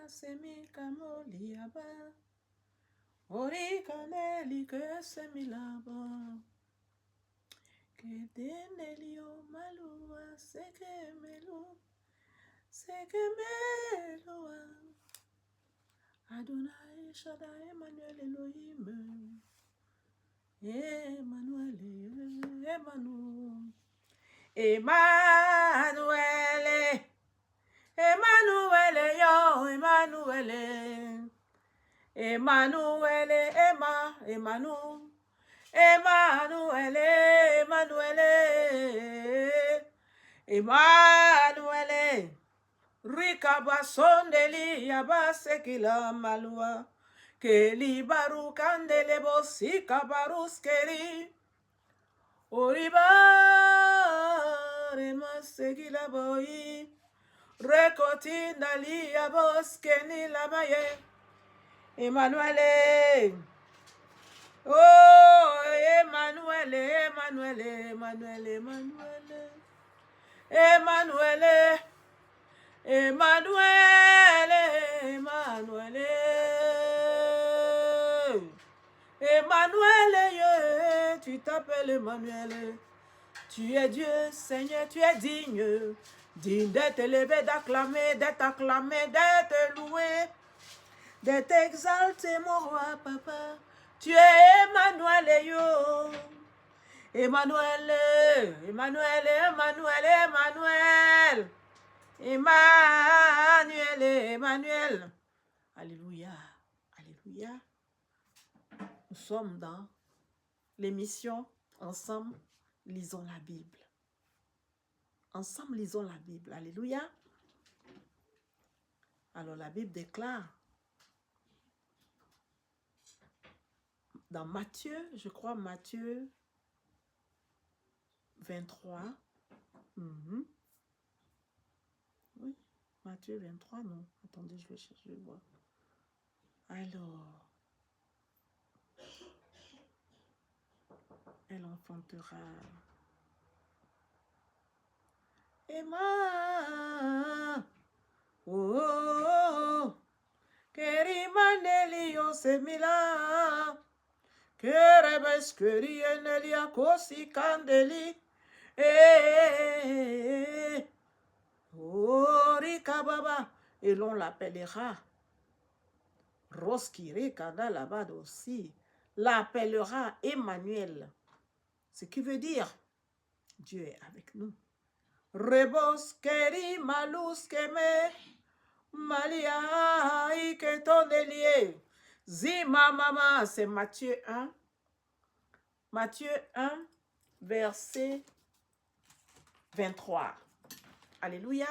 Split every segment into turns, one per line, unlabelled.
semikamo orikaneli que semilaba. Que denelio malua sekemelo Adonai Shaddai Emmanuel Elohim Emmanuel Emmanuel Emmanuel yo Emmanuel Emmanuel Emmanuel Emmanuel Emmanuel Rikaba sondeli yabasekila malua Keli baru kandele bosi kabaruskeri Oriba remasegila boy Rekoti nali yaboskeni lamaye Emmanuel Oh Emmanuel Emmanuel Emmanuel Emmanuel Emmanuel Emmanuel, Emmanuel, Emmanuel, tu t'appelles Emmanuel. Tu es Dieu, Seigneur, tu es digne. Digne d'être élevé, d'acclamer, d'être acclamé, d'être loué, d'être exalté, mon roi, papa. Tu es Emmanuel, yo. Emmanuel, Emmanuel, Emmanuel, Emmanuel. Emmanuel, Emmanuel. Alléluia, alléluia. Nous sommes dans l'émission Ensemble, lisons la Bible. Ensemble, lisons la Bible. Alléluia. Alors la Bible déclare dans Matthieu, je crois Matthieu 23. Oui, Matthieu 23, non. Attendez, je vais chercher, je vais voir. Alors, elle enfantera. Emma, oh, Kerimanelio semila, Kerebeskeri enelia kosi kandeli, oh, Rikababa, et l'on l'appellera Roskiri Kada là-bas aussi, l'appellera Emmanuel, ce qui veut dire Dieu est avec nous. Rebos keri malus keme malia iketondelie. Zima mama, c'est Matthieu 1. Matthieu 1, verset 23. Alléluia.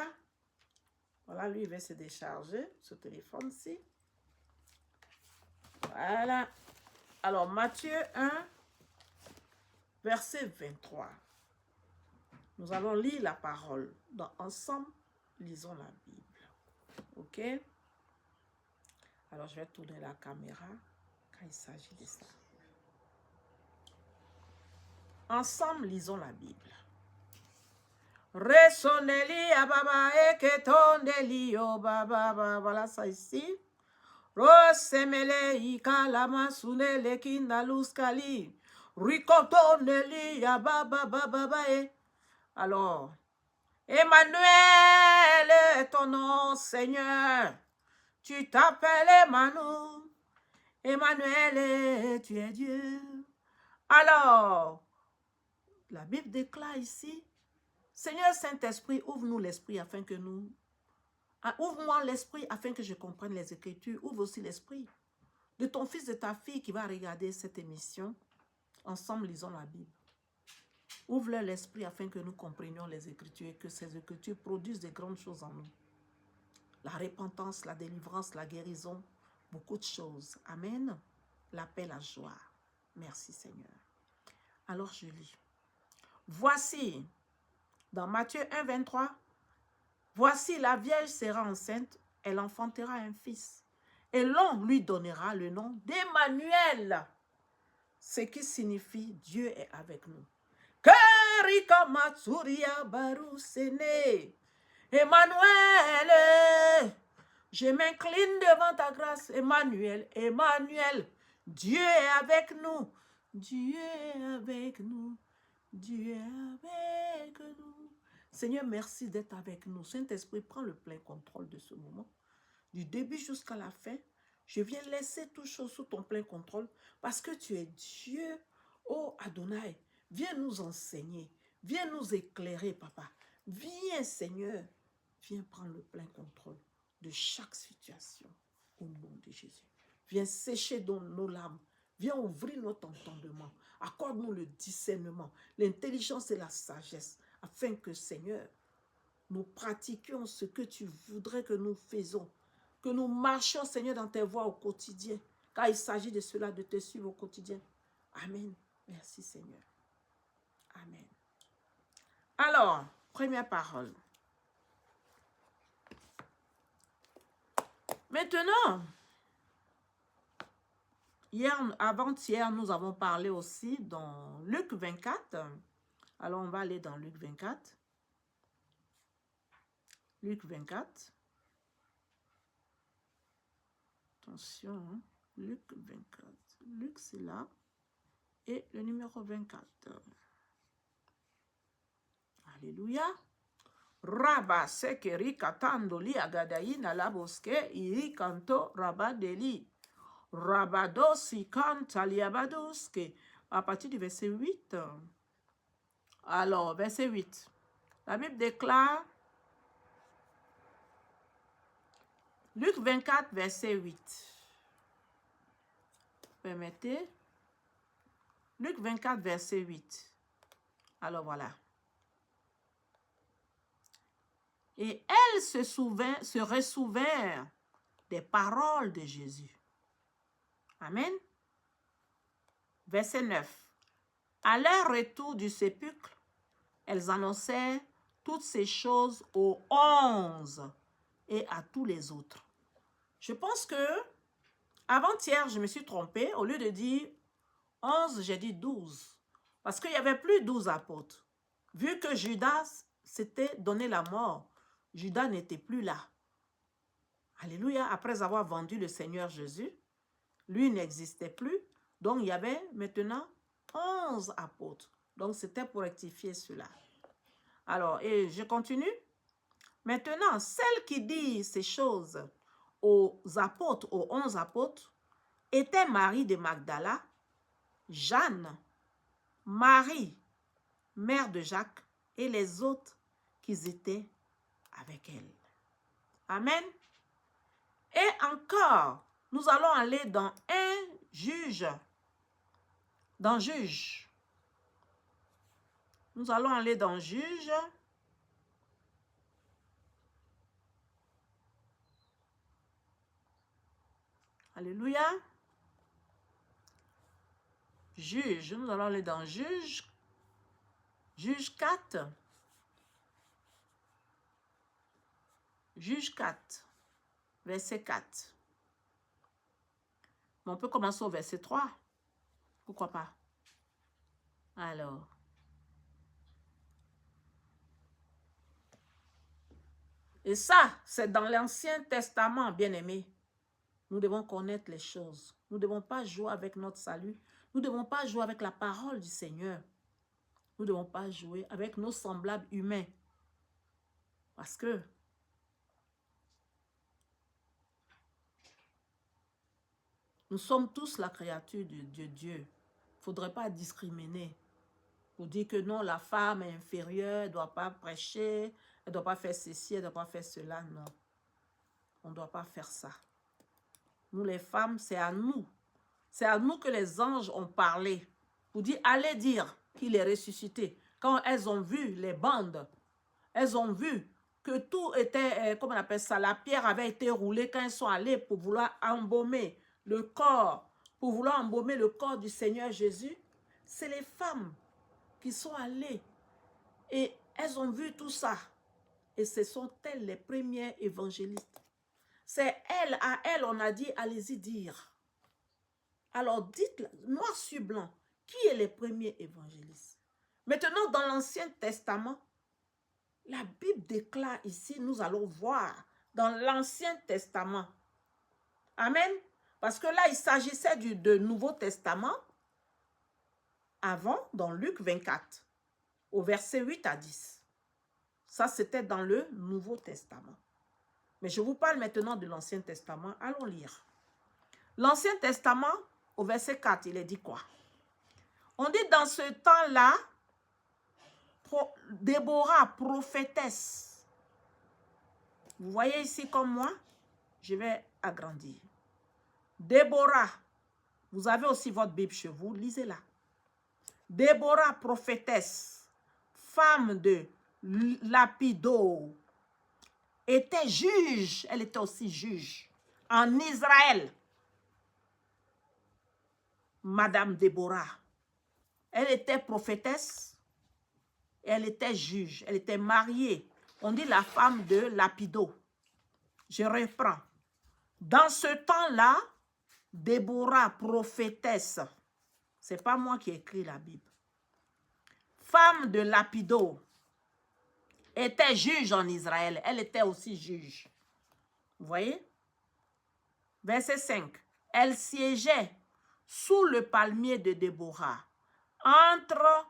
Voilà, lui, il va se décharger ce téléphone-ci. Voilà. Alors, Matthieu 1, verset 23. Nous allons lire la parole. Donc, ensemble, lisons la Bible. OK? Alors, je vais tourner la caméra quand il s'agit de ça. Ensemble, lisons la Bible. Resoneli ababa eketondeli o baba. Voilà ça ici. Rosemele ikalama sunele kindaluskali. Rikotoneli ababa baba e. Alors, Emmanuel est ton nom, Seigneur. Tu t'appelles Emmanuel. Emmanuel, tu es Dieu. Alors, la Bible déclare ici, Seigneur Saint-Esprit, ouvre-nous l'esprit afin que nous... Ouvre-moi l'esprit afin que je comprenne les Écritures. Ouvre aussi l'esprit de ton fils, de ta fille qui va regarder cette émission. Ensemble, lisons la Bible. Ouvre-leur l'esprit afin que nous comprenions les Écritures et que ces Écritures produisent de grandes choses en nous. La repentance, la délivrance, la guérison, beaucoup de choses. Amen. La paix, la joie. Merci Seigneur. Alors je lis. Voici, dans Matthieu 1, 23, voici la Vierge sera enceinte, elle enfantera un fils. Et l'on lui donnera le nom d'Emmanuel, ce qui signifie Dieu est avec nous. Karika Matsuria Barusene, Emmanuel, Je m'incline devant ta grâce. Emmanuel, Emmanuel, Dieu est avec nous. Dieu est avec nous. Dieu est avec nous. Seigneur, merci d'être avec nous. Saint-Esprit, prends le plein contrôle de ce moment. Du début jusqu'à la fin, je viens laisser toutes choses sous ton plein contrôle parce que tu es Dieu. Oh Adonai, viens nous enseigner. Viens nous éclairer, papa. Viens, Seigneur. Viens prendre le plein contrôle de chaque situation au nom de Jésus. Viens sécher dans nos larmes. Viens ouvrir notre entendement. Accorde-nous le discernement, l'intelligence et la sagesse afin que, Seigneur, nous pratiquions ce que tu voudrais que nous faisons. Que nous marchions, Seigneur, dans tes voies au quotidien. Car il s'agit de cela, de te suivre au quotidien. Amen. Merci, Seigneur. Amen. Alors, première parole. Maintenant, avant-hier, nous avons parlé aussi dans Luc 24. Alors, on va aller dans Luc 24. Luc 24. Attention, hein? Luc 24. Luc, c'est là. Et le numéro 24. Alléluia. Rabba sekeri katandoli agadayi nalaboske iri kanto rabadeli. Rabadosi kantaliabadoske. À partir du verset 8. Alors, verset 8. La Bible déclare, Luc 24, verset 8. Permettez. Luc 24, verset 8. Alors, voilà. Et elles se ressouvinrent des paroles de Jésus. Amen. Verset 9. À leur retour du sépulcre, elles annoncèrent toutes ces choses aux 11 et à tous les autres. Je pense que avant-hier, je me suis trompée. Au lieu de dire 11, j'ai dit 12. Parce qu'il n'y avait plus 12 apôtres. Vu que Judas s'était donné la mort, Judas n'était plus là. Alléluia. Après avoir vendu le Seigneur Jésus, lui n'existait plus. Donc, il y avait maintenant 11 apôtres. Donc, c'était pour rectifier cela. Alors, et je continue. Maintenant, celle qui dit ces choses aux apôtres, aux 11 apôtres, était Marie de Magdala, Jeanne, Marie, mère de Jacques, et les autres qui étaient avec elle. Amen. Et encore, nous allons aller dans un juge. Dans Juge. Nous allons aller dans Juge. Alléluia. Juge. Nous allons aller dans Juge. Juge 4. Juge 4. Verset 4. Mais on peut commencer au verset 3. Pourquoi pas? Alors. Et ça, c'est dans l'Ancien Testament, bien-aimés. Nous devons connaître les choses. Nous ne devons pas jouer avec notre salut. Nous ne devons pas jouer avec la parole du Seigneur. Nous ne devons pas jouer avec nos semblables humains. Parce que nous sommes tous la créature de Dieu. Il ne faudrait pas discriminer. Pour dire que non, la femme est inférieure, elle ne doit pas prêcher, elle ne doit pas faire ceci, elle ne doit pas faire cela. Non, on ne doit pas faire ça. Nous les femmes, c'est à nous. C'est à nous que les anges ont parlé. Pour dire, allez dire qu'il est ressuscité. Quand elles ont vu les bandes, elles ont vu que tout était, comment on appelle ça, la pierre avait été roulée quand elles sont allées pour vouloir embaumer le corps, pour vouloir embaumer le corps du Seigneur Jésus. C'est les femmes qui sont allées et elles ont vu tout ça. Et ce sont elles les premières évangélistes. C'est elles, à elles, on a dit, allez-y dire. Alors dites, noir sur blanc, qui est les premiers évangélistes? Maintenant, dans l'Ancien Testament, la Bible déclare ici, nous allons voir dans l'Ancien Testament. Amen. Parce que là, il s'agissait du Nouveau Testament avant, dans Luc 24, au verset 8 à 10. Ça, c'était dans le Nouveau Testament. Mais je vous parle maintenant de l'Ancien Testament. Allons lire. L'Ancien Testament, au verset 4, il est dit quoi? On dit dans ce temps-là, Déborah, prophétesse. Vous voyez ici comme moi? Je vais agrandir. Déborah, vous avez aussi votre Bible chez vous, lisez-la. Déborah, prophétesse, femme de Lapido, était juge, elle était aussi juge en Israël. Madame Déborah, elle était prophétesse, elle était juge, elle était mariée. On dit la femme de Lapido. Je reprends. Dans ce temps-là, Déborah, prophétesse, c'est pas moi qui ai écrit la Bible, femme de Lapido, était juge en Israël. Elle était aussi juge. Vous voyez? Verset 5. Elle siégeait sous le palmier de Déborah, entre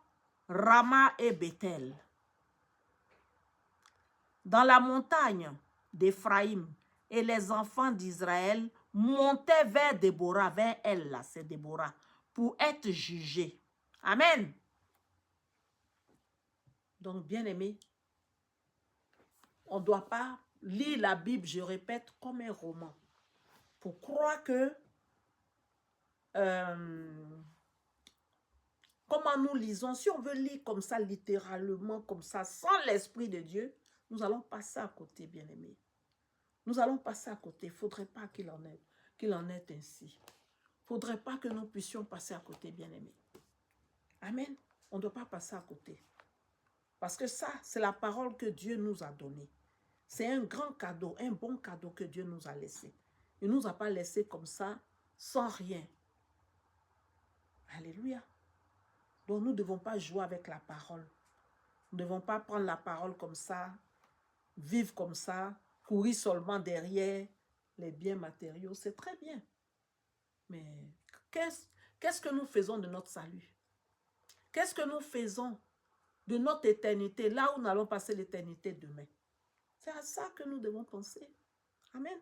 Rama et Bethel, dans la montagne d'Éphraïm, et les enfants d'Israël montaient vers Déborah, vers elle, là, c'est Déborah, pour être jugés. Amen. Donc, bien-aimés, on ne doit pas lire la Bible, je répète, comme un roman. Pour croire que comment nous lisons, si on veut lire comme ça, littéralement, comme ça, sans l'Esprit de Dieu, nous allons passer à côté, bien-aimés. Nous allons passer à côté. Il ne faudrait pas qu'il en est ainsi. Il ne faudrait pas que nous puissions passer à côté, bien-aimés. Amen. On ne doit pas passer à côté. Parce que ça, c'est la parole que Dieu nous a donnée. C'est un grand cadeau, un bon cadeau que Dieu nous a laissé. Il ne nous a pas laissé comme ça, sans rien. Alléluia. Donc nous ne devons pas jouer avec la parole. Nous ne devons pas prendre la parole comme ça, vivre comme ça, courir seulement derrière les biens matériaux. C'est très bien. Mais qu'est-ce que nous faisons de notre salut? Qu'est-ce que nous faisons de notre éternité, là où nous allons passer l'éternité demain? C'est à ça que nous devons penser. Amen.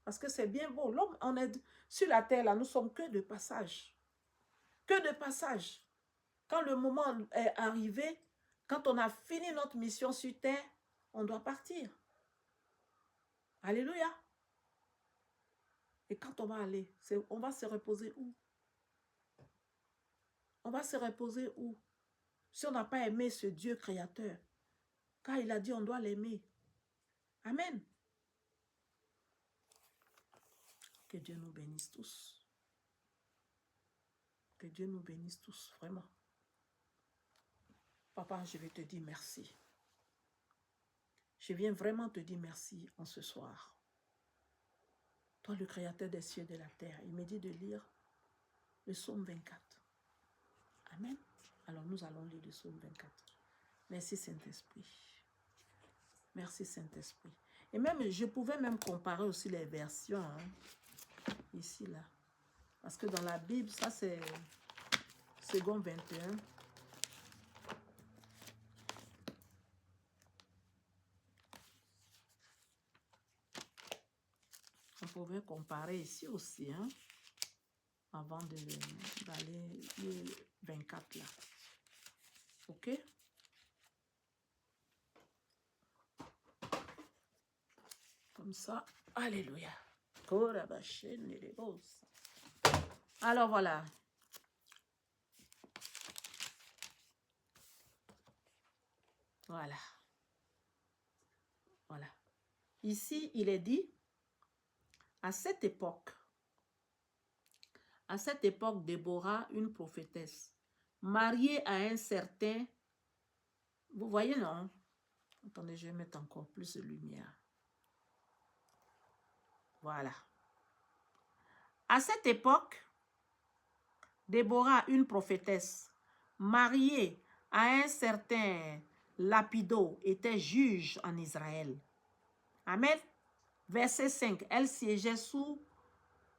Parce que c'est bien beau. L'homme, on est sur la terre, là, nous sommes que de passage. Que de passage. Quand le moment est arrivé, quand on a fini notre mission sur terre, on doit partir. Alléluia. Et quand on va aller, on va se reposer où? On va se reposer où? Si on n'a pas aimé ce Dieu créateur, car il a dit on doit l'aimer. Amen. Que Dieu nous bénisse tous. Que Dieu nous bénisse tous, vraiment. Papa, je vais te dire merci. Je viens vraiment te dire merci en ce soir. Toi, le créateur des cieux et de la terre, il me dit de lire le psaume 24. Amen. Alors, nous allons lire le psaume 24. Merci, Saint-Esprit. Merci, Saint-Esprit. Et même, je pouvais même comparer aussi les versions, hein, ici, là. Parce que dans la Bible, ça, c'est second 21. On pouvait comparer ici aussi, hein, avant d'aller lire 24 là. Ok? Comme ça. Alléluia. Alors voilà. Voilà. Voilà. Ici, il est dit, à cette époque, Déborah, une prophétesse, mariée à un certain, vous voyez, non? Attendez, je vais mettre encore plus de lumière. Voilà. À cette époque, Déborah, une prophétesse, mariée à un certain Lapido, était juge en Israël. Amen. Verset 5. Elle siégeait sous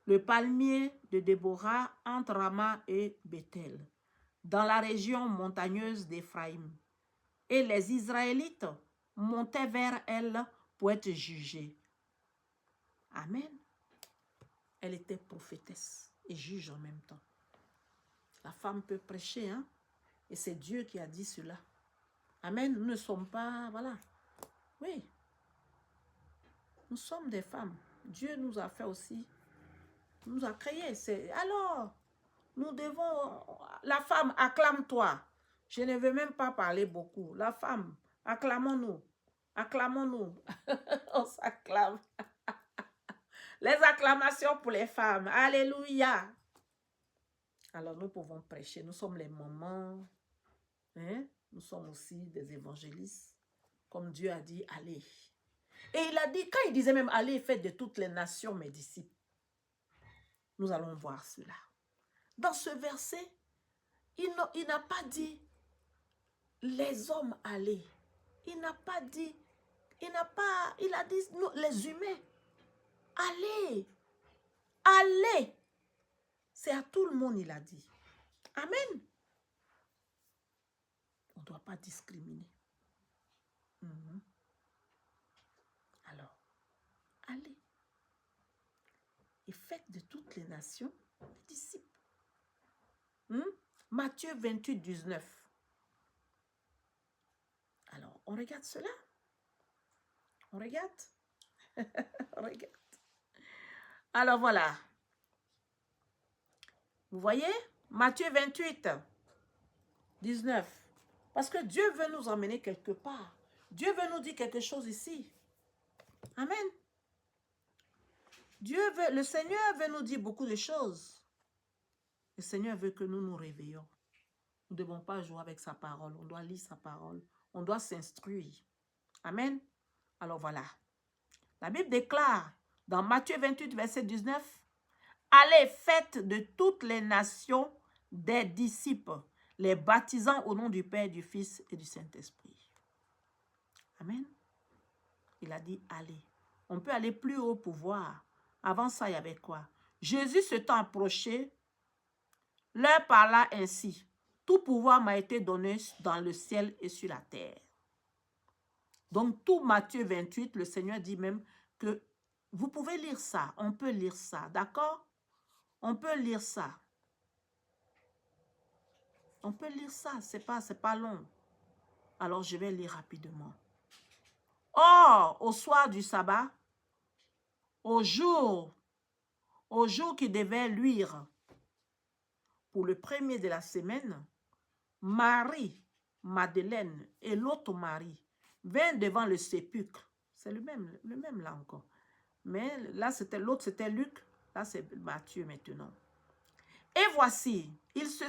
le palmier de Déborah entre Rama et Bethel, dans la région montagneuse d'Éphraïm. Et les Israélites montaient vers elle pour être jugés. Amen. Elle était prophétesse et juge en même temps. La femme peut prêcher, hein? Et c'est Dieu qui a dit cela. Amen. Nous ne sommes pas, voilà. Oui. Nous sommes des femmes. Dieu nous a fait aussi, nous a créés. Alors, nous devons, la femme, acclame-toi. Je ne veux même pas parler beaucoup. La femme, acclamons-nous. Acclamons-nous. On s'acclame. Les acclamations pour les femmes. Alléluia. Alors, nous pouvons prêcher. Nous sommes les mamans. Hein? Nous sommes aussi des évangélistes. Comme Dieu a dit, allez. Et il a dit, quand il disait même, allez, faites de toutes les nations mes disciples. Nous allons voir cela. Dans ce verset, il n'a pas dit, les hommes, allez. Il n'a pas dit, il a dit, nous, les humains, allez. Allez. C'est à tout le monde, il a dit. Amen. On ne doit pas discriminer. Alors, allez. Et faites de toutes les nations des disciples. Matthieu 28, 19. Alors, on regarde cela. On regarde. On regarde. Alors, voilà. Vous voyez? Matthieu 28, 19. Parce que Dieu veut nous emmener quelque part. Dieu veut nous dire quelque chose ici. Amen. Le Seigneur veut nous dire beaucoup de choses. Le Seigneur veut que nous nous réveillons. Nous ne devons pas jouer avec sa parole. On doit lire sa parole. On doit s'instruire. Amen. Alors voilà. La Bible déclare dans Matthieu 28, verset 19, « Allez, faites de toutes les nations des disciples, les baptisant au nom du Père, du Fils et du Saint-Esprit. » Amen. Il a dit, allez. On peut aller plus haut pour voir. Avant ça, il y avait quoi? Jésus s'étant approché, leur parla ainsi. Tout pouvoir m'a été donné dans le ciel et sur la terre. Donc, tout Matthieu 28, le Seigneur dit même que vous pouvez lire ça. On peut lire ça, d'accord? On peut lire ça. On peut lire ça, c'est pas long. Alors, je vais lire rapidement. Or, au soir du sabbat, au jour qui devait luire pour le premier de la semaine, Marie, Madeleine et l'autre Marie vinrent devant le sépulcre. C'est le même là encore. Mais là, l'autre, c'était Luc. Là, c'est Matthieu maintenant. Et voici, il se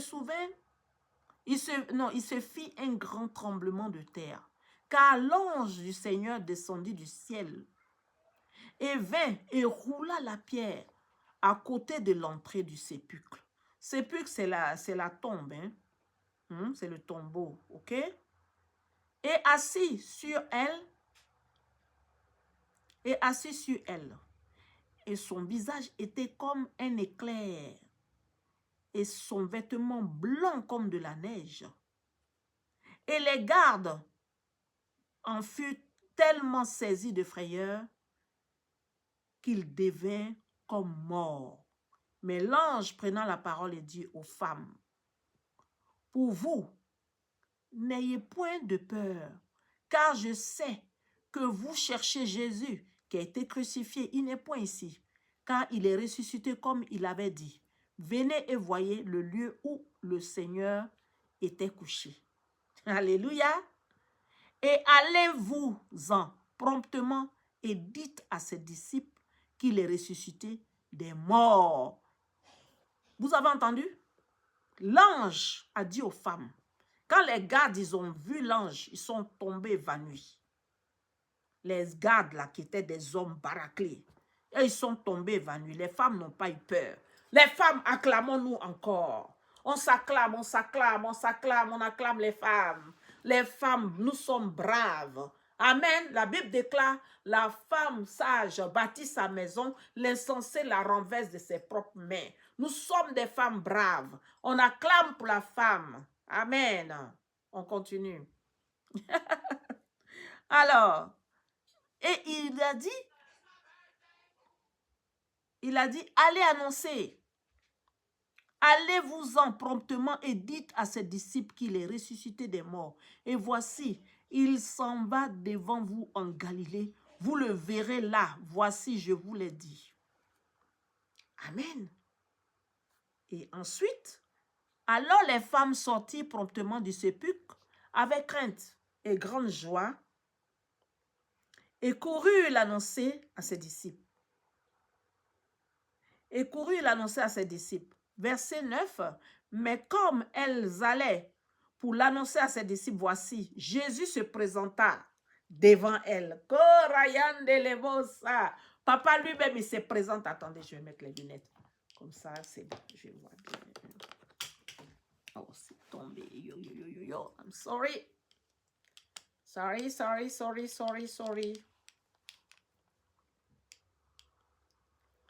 fit un grand tremblement de terre, car l'ange du Seigneur descendit du ciel et vint et roula la pierre à côté de l'entrée du sépulcre. Sépulcre, c'est la tombe, hein? C'est le tombeau, ok? Et assis sur elle, et son visage était comme un éclair, et son vêtement blanc comme de la neige. Et les gardes en furent tellement saisis de frayeur qu'ils devinrent comme morts. Mais l'ange prenant la parole et dit aux femmes, pour vous, n'ayez point de peur, car je sais que vous cherchez Jésus qui a été crucifié. Il n'est point ici, car il est ressuscité comme il avait dit. Venez et voyez le lieu où le Seigneur était couché. Alléluia. Et allez-vous-en promptement et dites à ses disciples qu'il est ressuscité des morts. Vous avez entendu? L'ange a dit aux femmes, quand les gardes, ils ont vu l'ange, ils sont tombés évanouis. Les gardes là, qui étaient des hommes baraclés, et ils sont tombés évanouis. Les femmes n'ont pas eu peur. Les femmes, acclamons-nous encore. On s'acclame, on s'acclame, on s'acclame, on acclame les femmes. Les femmes, nous sommes braves. Amen. La Bible déclare, la femme sage bâtit sa maison, l'insensé la renverse de ses propres mains. Nous sommes des femmes braves. On acclame pour la femme. Amen. On continue. Alors, et il a dit, allez annoncer. Allez-vous-en promptement et dites à ses disciples qu'il est ressuscité des morts. Et voici, il s'en va devant vous en Galilée. Vous le verrez là. Voici, je vous l'ai dit. Amen. Et ensuite, alors les femmes sortirent promptement du sépulcre avec crainte et grande joie et coururent l'annoncer à ses disciples. Verset 9, mais comme elles allaient pour l'annoncer à ses disciples, voici, Jésus se présenta devant elles. Papa lui-même, il se présente. Attendez, je vais mettre les lunettes. Comme ça, c'est bon, je vois bien. Oh, c'est tombé. Yo. I'm sorry. Sorry. On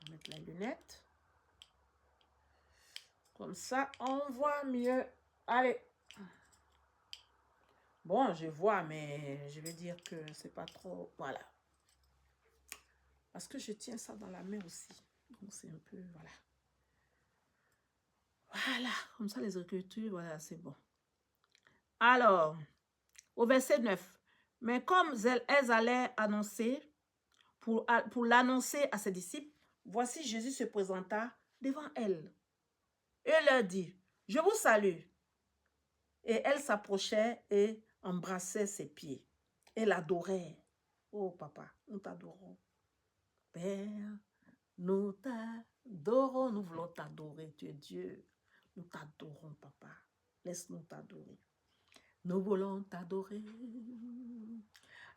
va mettre les lunettes. Comme ça, on voit mieux. Allez. Bon, je vois, mais je vais dire que c'est pas trop... Voilà. Parce que je tiens ça dans la main aussi. Donc, c'est un peu... Voilà. Voilà. Comme ça, les écritures, voilà, c'est bon. Alors, au verset 9. Mais comme elles allaient annoncer, pour l'annoncer à ses disciples, voici Jésus se présenta devant elles. Et leur dit, je vous salue. Et elle s'approchait et embrassait ses pieds. Elle adorait. Oh papa, nous t'adorons. Père, nous t'adorons, nous voulons t'adorer, tu es Dieu. Nous t'adorons, papa. Laisse-nous t'adorer. Nous voulons t'adorer.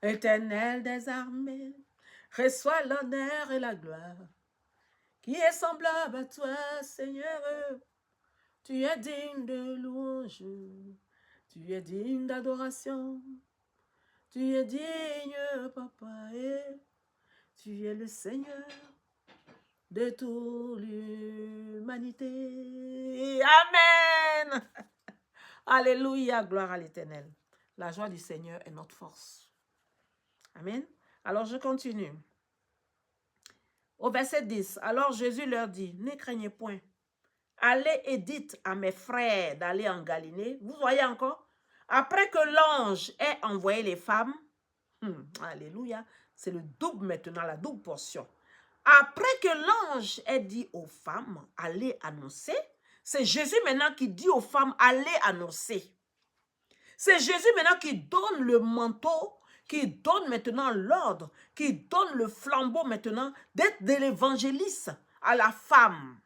Éternel des armées, reçois l'honneur et la gloire. Qui est semblable à toi, Seigneur? Tu es digne de louange. Tu es digne d'adoration. Tu es digne, papa, et tu es le Seigneur de toute l'humanité. Amen. Alléluia, gloire à l'Éternel. La joie du Seigneur est notre force. Amen. Alors, je continue. Au verset 10, alors Jésus leur dit, ne craignez point. Allez et dites à mes frères d'aller en Galilée. Vous voyez encore? Après que l'ange ait envoyé les femmes, alléluia, c'est le double maintenant, la double portion. Après que l'ange ait dit aux femmes, allez annoncer, c'est Jésus maintenant qui dit aux femmes, allez annoncer. C'est Jésus maintenant qui donne le manteau, qui donne maintenant l'ordre, qui donne le flambeau maintenant d'être de l'évangéliste à la femme,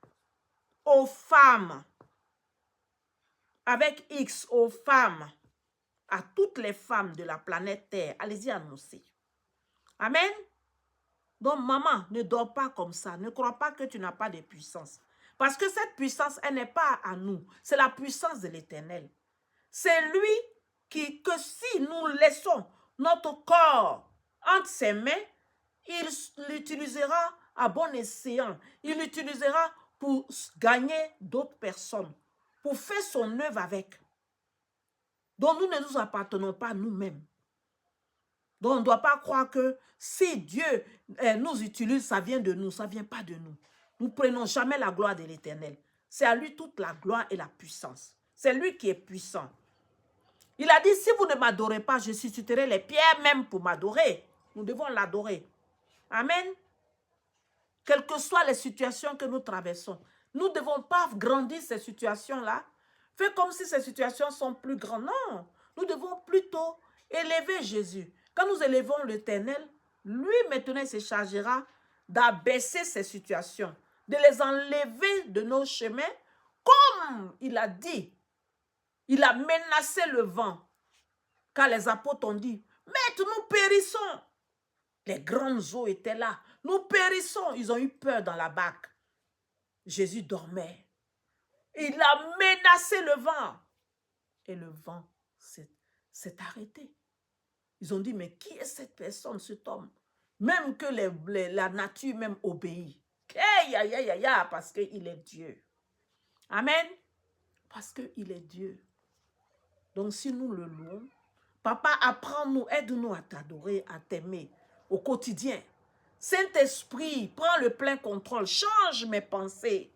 aux femmes, avec X, aux femmes, à toutes les femmes de la planète Terre. Allez-y annoncer. Amen. Donc, maman, ne dors pas comme ça. Ne crois pas que tu n'as pas de puissance. Parce que cette puissance, elle n'est pas à nous. C'est la puissance de l'Éternel. C'est lui que si nous laissons notre corps entre ses mains, il l'utilisera à bon escient. Il l'utilisera pour gagner d'autres personnes, pour faire son œuvre avec. Donc, nous ne nous appartenons pas nous-mêmes. Donc, on ne doit pas croire que si Dieu nous utilise, ça vient de nous, ça ne vient pas de nous. Nous ne prenons jamais la gloire de l'Éternel. C'est à lui toute la gloire et la puissance. C'est lui qui est puissant. Il a dit, si vous ne m'adorez pas, je susciterai les pierres même pour m'adorer. Nous devons l'adorer. Amen. Quelles que soient les situations que nous traversons, nous ne devons pas grandir ces situations-là. Faire comme si ces situations sont plus grandes. Non, nous devons plutôt élever Jésus. Quand nous élevons l'Éternel, lui maintenant il se chargera d'abaisser ces situations, de les enlever de nos chemins, comme il a dit. Il a menacé le vent. Quand les apôtres ont dit, maître, nous périssons. Les grandes eaux étaient là. Nous périssons. Ils ont eu peur dans la barque. Jésus dormait. Il a menacé le vent. Et le vent s'est arrêté. Ils ont dit, mais qui est cette personne, cet homme? Même que la nature même obéit. Parce qu'il est Dieu. Amen. Parce qu'il est Dieu. Donc si nous le louons, Papa, apprends-nous, aide-nous à t'adorer, à t'aimer au quotidien. Saint-Esprit, prends le plein contrôle, change mes pensées.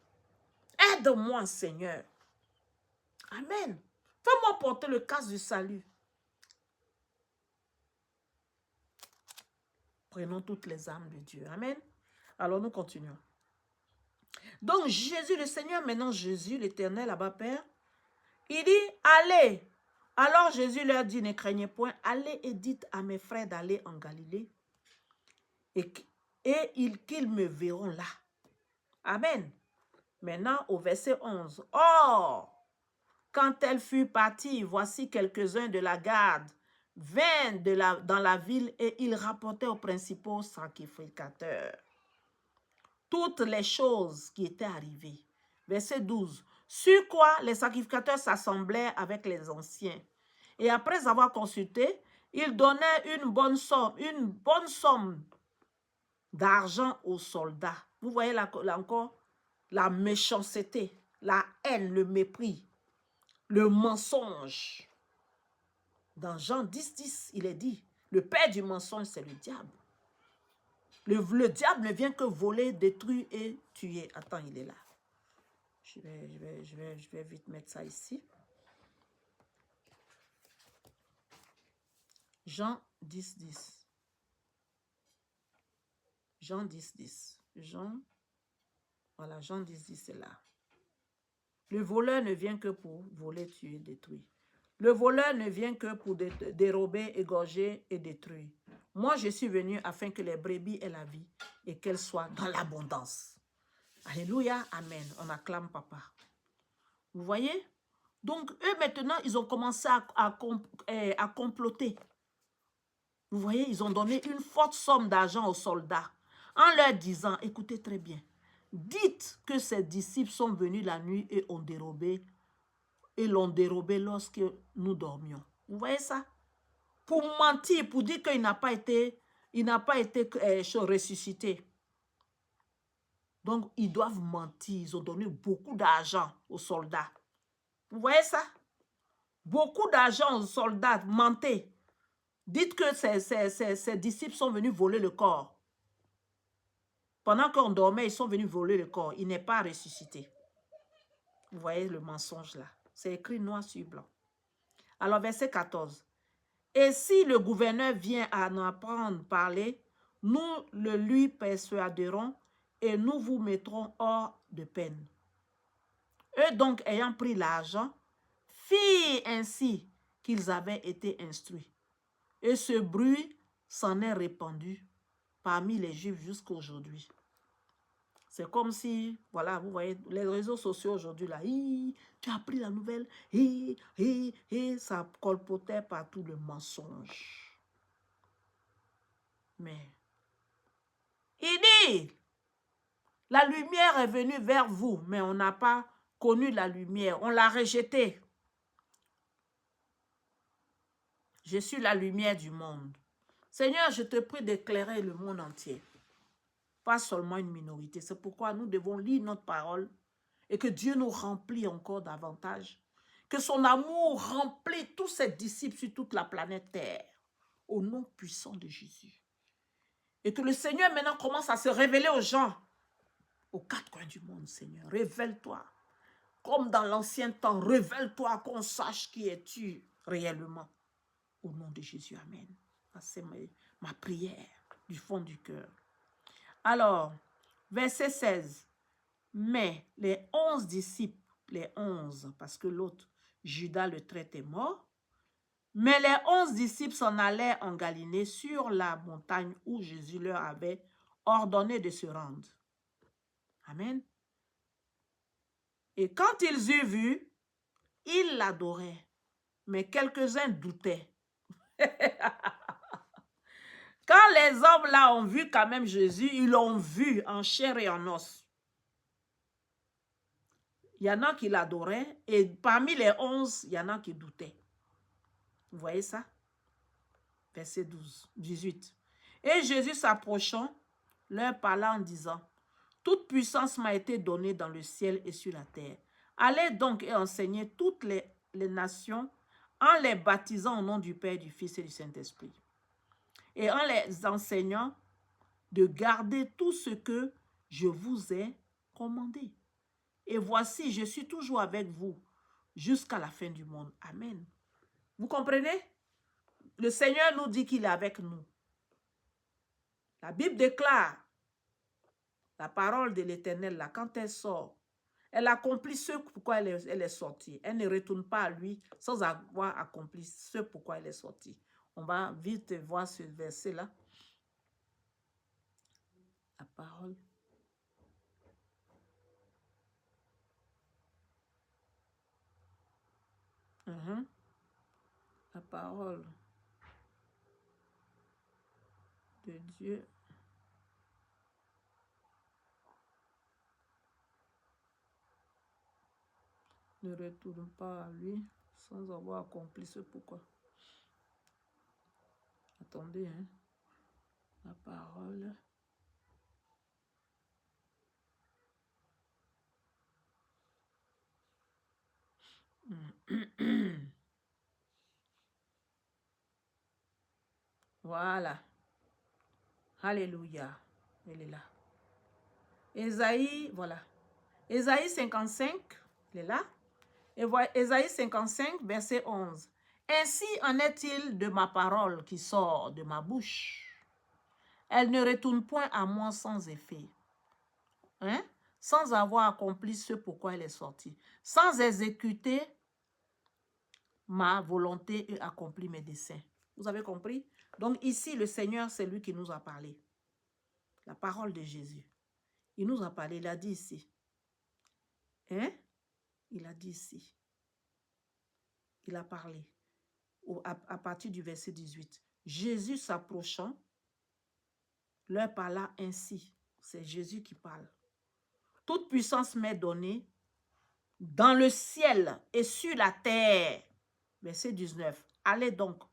Aide-moi, Seigneur. Amen. Fais-moi porter le casque du salut. Prenons toutes les âmes de Dieu. Amen. Alors nous continuons. Donc Jésus, le Seigneur, maintenant Jésus, l'Éternel, là-bas, Père, il dit, allez. Alors Jésus leur dit, ne craignez point, allez et dites à mes frères d'aller en Galilée et qu'ils me verront là. Amen. Maintenant au verset 11. Or, quand elle fut partie, voici quelques-uns de la garde vinrent dans la ville et ils rapportaient aux principaux sacrificateurs toutes les choses qui étaient arrivées. Verset 12. Sur quoi les sacrificateurs s'assemblèrent avec les anciens. Et après avoir consulté, ils donnaient une bonne somme d'argent aux soldats. Vous voyez là encore la méchanceté, la haine, le mépris, le mensonge. Dans Jean 10, il est dit, le père du mensonge, c'est le diable. Le diable ne vient que voler, détruire et tuer. Attends, il est là. Je vais vite mettre ça ici. Jean 10. Jean 10. Voilà, Jean 10, c'est là. Le voleur ne vient que pour voler, tuer, détruire. Le voleur ne vient que pour dérober, égorger et détruire. Moi, je suis venu afin que les brebis aient la vie et qu'elles soient dans l'abondance. Alléluia, amen. On acclame papa. Vous voyez? Donc, eux, maintenant, ils ont commencé à comploter. Vous voyez, ils ont donné une forte somme d'argent aux soldats en leur disant, écoutez très bien, dites que ces disciples sont venus la nuit et l'ont dérobé lorsque nous dormions. Vous voyez ça? Pour mentir, pour dire qu'il n'a pas été ressuscité. Donc, ils doivent mentir. Ils ont donné beaucoup d'argent aux soldats. Vous voyez ça? Beaucoup d'argent aux soldats. Mentez. Dites que ces disciples sont venus voler le corps. Pendant qu'on dormait, ils sont venus voler le corps. Il n'est pas ressuscité. Vous voyez le mensonge là. C'est écrit noir sur blanc. Alors, verset 14. Et si le gouverneur vient à en apprendre parler, nous le lui persuaderons et nous vous mettrons hors de peine. Eux donc, ayant pris l'argent, firent ainsi qu'ils avaient été instruits. Et ce bruit s'en est répandu parmi les Juifs jusqu'à aujourd'hui. C'est comme si, voilà, vous voyez, les réseaux sociaux aujourd'hui, là, tu as appris la nouvelle, ça colpotait partout le mensonge. Mais, il dit, la lumière est venue vers vous, mais on n'a pas connu la lumière, on l'a rejetée. Je suis la lumière du monde. Seigneur, je te prie d'éclairer le monde entier. Pas seulement une minorité. C'est pourquoi nous devons lire notre parole et que Dieu nous remplit encore davantage. Que son amour remplit tous ses disciples sur toute la planète Terre. Au nom puissant de Jésus. Et que le Seigneur maintenant commence à se révéler aux gens. Aux quatre coins du monde, Seigneur. Révèle-toi. Comme dans l'ancien temps, révèle-toi qu'on sache qui es-tu réellement. Au nom de Jésus, amen. C'est ma prière du fond du cœur. Alors, verset 16. Mais les 11 disciples, les 11, parce que l'autre, Judas le traite est mort. Mais les 11 disciples s'en allaient en Galilée sur la montagne où Jésus leur avait ordonné de se rendre. Amen. Et quand ils eurent vu, ils l'adoraient. Mais quelques-uns doutaient. Quand les hommes là ont vu quand même Jésus, ils l'ont vu en chair et en os. Il y en a qui l'adoraient et parmi les 11, il y en a qui doutaient. Vous voyez ça? verset 18. Et Jésus s'approchant, leur parla en disant, « Toute puissance m'a été donnée dans le ciel et sur la terre. Allez donc et enseignez toutes les nations en les baptisant au nom du Père, du Fils et du Saint-Esprit. Et en les enseignant de garder tout ce que je vous ai commandé. Et voici, je suis toujours avec vous jusqu'à la fin du monde. » Amen. Vous comprenez? Le Seigneur nous dit qu'il est avec nous. La Bible déclare, la parole de l'Éternel, là, quand elle sort, elle accomplit ce pourquoi elle est sortie. Elle ne retourne pas à lui sans avoir accompli ce pourquoi elle est sortie. On va vite voir ce verset-là. La parole. La parole de Dieu. Ne retourne pas à lui sans avoir accompli ce pourquoi. Attendez, hein. La parole. Voilà. Alléluia. Elle est là. Ésaïe, voilà. Ésaïe 55, il est là. Et voilà, Ésaïe 55, verset 11. Ainsi en est-il de ma parole qui sort de ma bouche. Elle ne retourne point à moi sans effet. Hein? Sans avoir accompli ce pourquoi elle est sortie. Sans exécuter ma volonté et accomplir mes desseins. Vous avez compris? Donc ici, le Seigneur, c'est lui qui nous a parlé. La parole de Jésus. Il nous a parlé, il a dit ici. Hein? Il a dit ici. Il a parlé. À partir du verset 18. Jésus s'approchant, leur parla ainsi. C'est Jésus qui parle. Toute puissance m'est donnée dans le ciel et sur la terre. Verset 19. Allez donc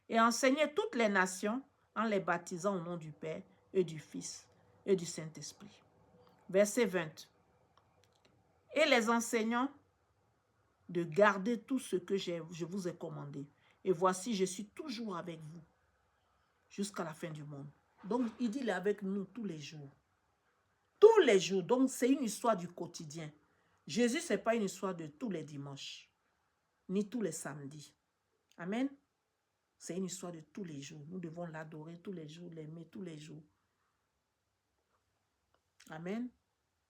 et enseignez toutes les nations en les baptisant au nom du Père et du Fils et du Saint-Esprit. Verset 20. Et les enseignants de garder tout ce que je vous ai commandé. Et voici, je suis toujours avec vous jusqu'à la fin du monde. Donc, il dit, il est avec nous tous les jours. Tous les jours. Donc, c'est une histoire du quotidien. Jésus, ce n'est pas une histoire de tous les dimanches, ni tous les samedis. Amen. C'est une histoire de tous les jours. Nous devons l'adorer tous les jours, l'aimer tous les jours. Amen.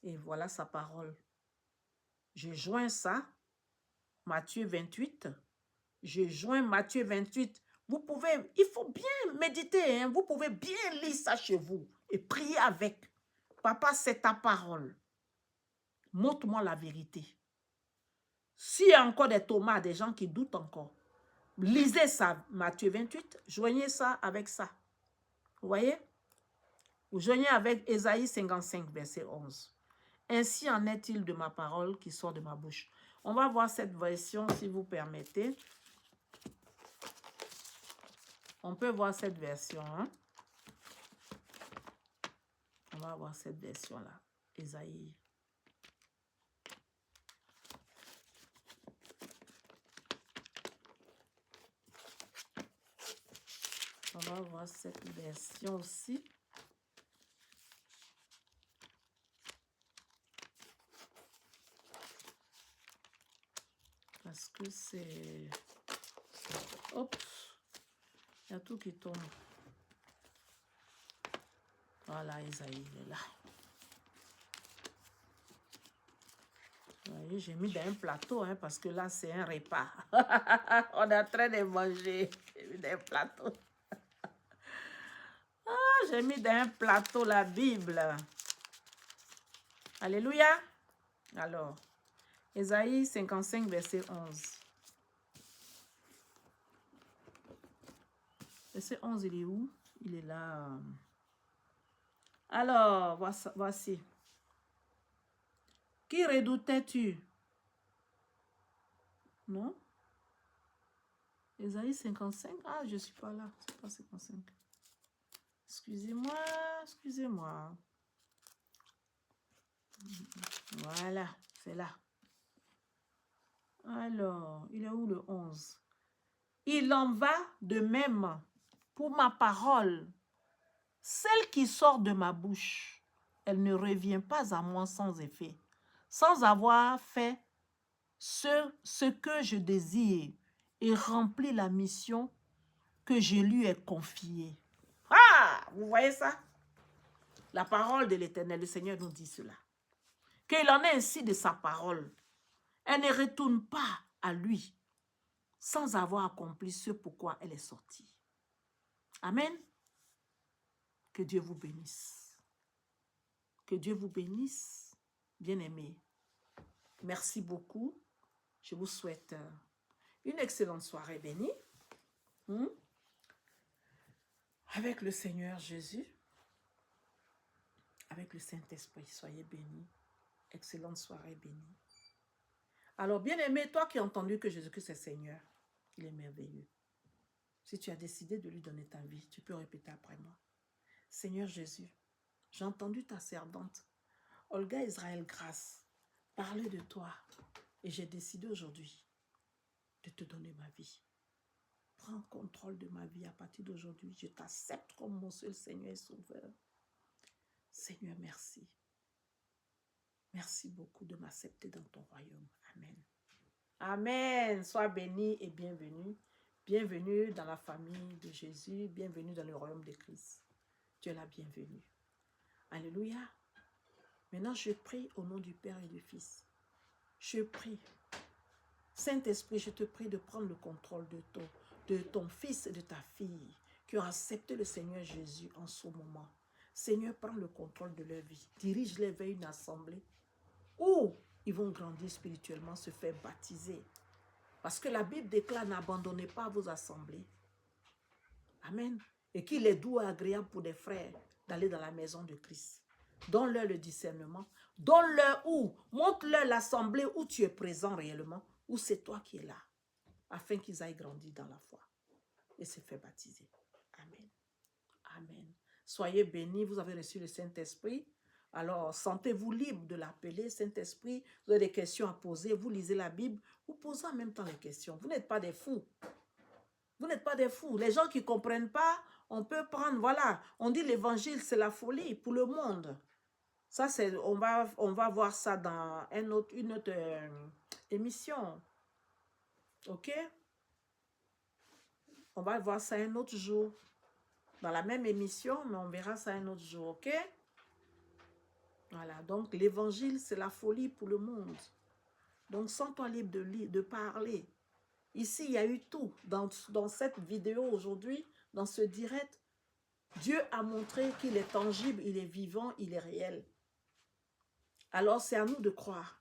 Et voilà sa parole. Je joins ça, Matthieu 28. Je joins Matthieu 28. Vous pouvez, il faut bien méditer, hein? Vous pouvez bien lire ça chez vous et prier avec. Papa, c'est ta parole. Montre-moi la vérité. S'il y a encore des tomates, des gens qui doutent encore, lisez ça, Matthieu 28, joignez ça avec ça. Vous voyez? Vous joignez avec Ésaïe 55, verset 11. Ainsi en est-il de ma parole qui sort de ma bouche. On va voir cette version, si vous permettez. On peut voir cette version. Hein? On va voir cette version-là. Ésaïe. On va voir cette version aussi. Parce que c'est... Hop! Il y a tout qui tombe. Voilà, Ésaïe, il est là. Vous voyez, j'ai mis dans un plateau, hein, parce que là, c'est un repas. On est en train de manger. J'ai mis dans un plateau. J'ai mis dans un plateau la Bible. Alléluia. Alors, Ésaïe 55, verset 11. Verset 11, il est où? Il est là. Alors, voici. Qui redoutais-tu? Non? Ésaïe 55. Ah, je ne suis pas là. C'est pas 55. Excusez-moi, excusez-moi. Voilà, c'est là. Alors, il est où le 11? Il en va de même pour ma parole. Celle qui sort de ma bouche, elle ne revient pas à moi sans effet, sans avoir fait ce que je désire et rempli la mission que je lui ai confiée. Ah, vous voyez ça? La parole de l'Éternel, le Seigneur nous dit cela. Qu'il en est ainsi de sa parole. Elle ne retourne pas à lui sans avoir accompli ce pourquoi elle est sortie. Amen. Que Dieu vous bénisse. Que Dieu vous bénisse, bien-aimés. Merci beaucoup. Je vous souhaite une excellente soirée bénie. Avec le Seigneur Jésus, avec le Saint-Esprit, soyez bénis. Excellente soirée bénie. Alors, bien-aimé, toi qui as entendu que Jésus-Christ est Seigneur, il est merveilleux. Si tu as décidé de lui donner ta vie, tu peux répéter après moi. Seigneur Jésus, j'ai entendu ta servante, Olga Israël Grace, parler de toi et j'ai décidé aujourd'hui de te donner ma vie. Prends contrôle de ma vie à partir d'aujourd'hui. Je t'accepte comme mon seul Seigneur et Sauveur. Seigneur, merci. Merci beaucoup de m'accepter dans ton royaume. Amen. Amen. Sois béni et bienvenue. Bienvenue dans la famille de Jésus. Bienvenue dans le royaume de Christ. Tu es la bienvenue. Alléluia. Maintenant, je prie au nom du Père et du Fils. Je prie. Saint-Esprit, je te prie de prendre le contrôle de ton fils et de ta fille qui ont accepté le Seigneur Jésus en ce moment. Seigneur, prends le contrôle de leur vie. Dirige-les vers une assemblée où ils vont grandir spirituellement, se faire baptiser. Parce que la Bible déclare, n'abandonnez pas vos assemblées. Amen. Et qu'il est doux et agréable pour des frères d'aller dans la maison de Christ. Donne-leur le discernement. Donne-leur où. Montre-leur l'assemblée où tu es présent réellement. Où c'est toi qui es là. Afin qu'ils aillent grandir dans la foi. Et se faire baptiser. Amen. Amen. Soyez bénis. Vous avez reçu le Saint-Esprit. Alors, sentez-vous libre de l'appeler Saint-Esprit. Vous avez des questions à poser. Vous lisez la Bible. Vous posez en même temps les questions. Vous n'êtes pas des fous. Vous n'êtes pas des fous. Les gens qui ne comprennent pas, on peut prendre, voilà. On dit l'évangile, c'est la folie pour le monde. Ça, c'est, on va voir ça dans une autre émission. OK? On va voir ça un autre jour. Dans la même émission, mais on verra ça un autre jour. OK? Voilà. Donc, l'évangile, c'est la folie pour le monde. Donc, sens-toi libre de parler. Ici, il y a eu tout. Dans cette vidéo aujourd'hui, dans ce direct, Dieu a montré qu'il est tangible, il est vivant, il est réel. Alors, c'est à nous de croire.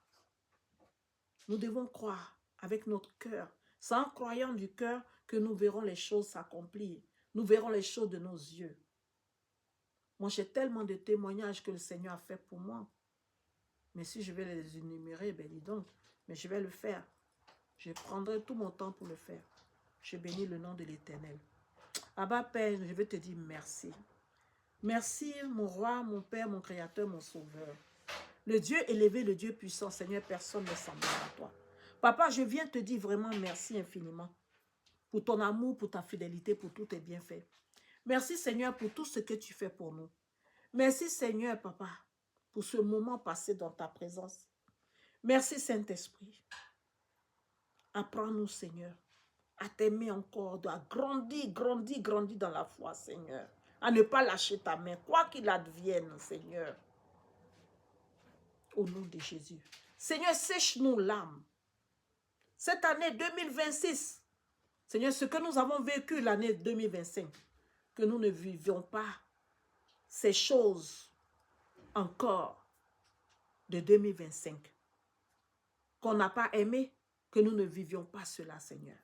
Nous devons croire avec notre cœur. C'est en croyant du cœur que nous verrons les choses s'accomplir. Nous verrons les choses de nos yeux. Moi, j'ai tellement de témoignages que le Seigneur a fait pour moi. Mais si je vais les énumérer, ben dis donc, mais je vais le faire. Je prendrai tout mon temps pour le faire. Je bénis le nom de l'Éternel. Abba Père, je veux te dire merci. Merci, mon roi, mon Père, mon Créateur, mon Sauveur. Le Dieu élevé, le Dieu puissant, Seigneur, personne ne semblable à toi. Papa, je viens te dire vraiment merci infiniment pour ton amour, pour ta fidélité, pour tous tes bienfaits. Merci, Seigneur, pour tout ce que tu fais pour nous. Merci, Seigneur, Papa, pour ce moment passé dans ta présence. Merci, Saint-Esprit. Apprends-nous, Seigneur, à t'aimer encore, à grandir, grandir, grandir dans la foi, Seigneur. À ne pas lâcher ta main, quoi qu'il advienne, Seigneur. Au nom de Jésus. Seigneur, sèche-nous l'âme. Cette année 2026, Seigneur, ce que nous avons vécu l'année 2025, que nous ne vivions pas ces choses encore de 2025. Qu'on n'a pas aimé, que nous ne vivions pas cela, Seigneur.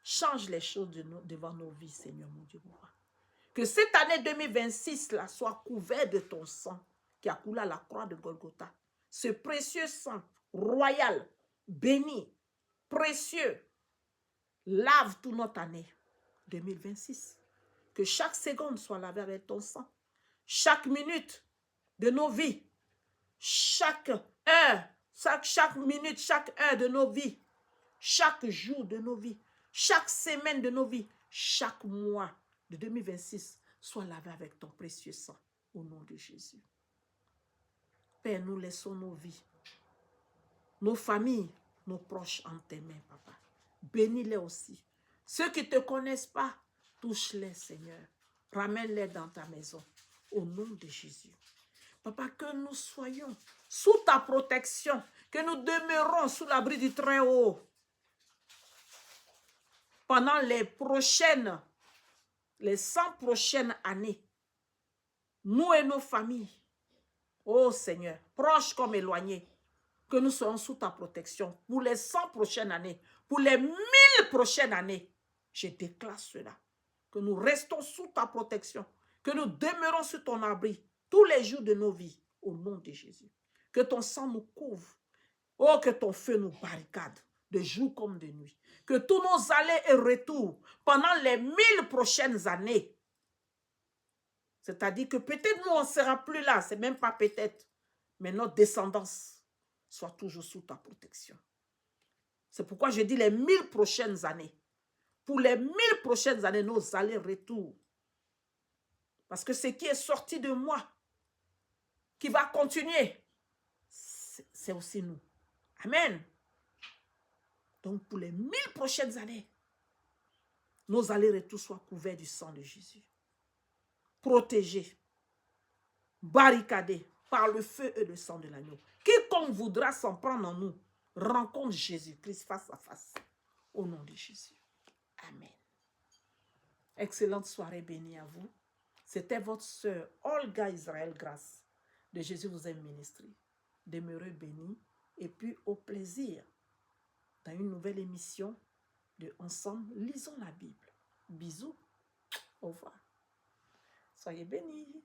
Change les choses devant nos vies, Seigneur, mon Dieu. Que cette année 2026 là, soit couverte de ton sang qui a coulé à la croix de Golgotha. Ce précieux sang royal, béni, précieux, Lave toute notre année 2026. Que chaque seconde soit lavée avec ton sang. Chaque minute de nos vies, chaque heure, chaque minute, chaque heure de nos vies, chaque jour de nos vies, chaque semaine de nos vies, chaque mois de 2026 soit lavé avec ton précieux sang au nom de Jésus. Père, nous laissons nos vies, nos familles, nos proches en tes mains, papa. Bénis-les aussi. Ceux qui ne te connaissent pas, touche-les, Seigneur. Ramène-les dans ta maison au nom de Jésus. Papa, que nous soyons sous ta protection, que nous demeurons sous l'abri du Très-Haut pendant les 100 prochaines années. Nous et nos familles, oh Seigneur, proches comme éloignés, que nous soyons sous ta protection pour les 100 prochaines années, pour les 1000 prochaines années. Je déclare cela, que nous restons sous ta protection, que nous demeurons sous ton abri tous les jours de nos vies, au nom de Jésus. Que ton sang nous couvre, oh, que ton feu nous barricade, de jour comme de nuit. Que tous nos allers et retours, pendant les 1000 prochaines années, c'est-à-dire que peut-être nous, on ne sera plus là, c'est même pas peut-être, mais notre descendance soit toujours sous ta protection. C'est pourquoi je dis les 1000 prochaines années. Pour les 1000 prochaines années, nos allers-retours. Parce que ce qui est sorti de moi, qui va continuer, c'est aussi nous. Amen. Donc pour les 1000 prochaines années, nos allers-retours soient couverts du sang de Jésus. Protégés, barricadés par le feu et le sang de l'agneau. Quiconque voudra s'en prendre en nous, rencontre Jésus-Christ face à face. Au nom de Jésus. Amen. Excellente soirée bénie à vous. C'était votre sœur Olga Israël Grace de Jésus vous aime ministry. Demeurez bénis et puis au plaisir dans une nouvelle émission de Ensemble, lisons la Bible. Bisous. Au revoir. Soyez bénis.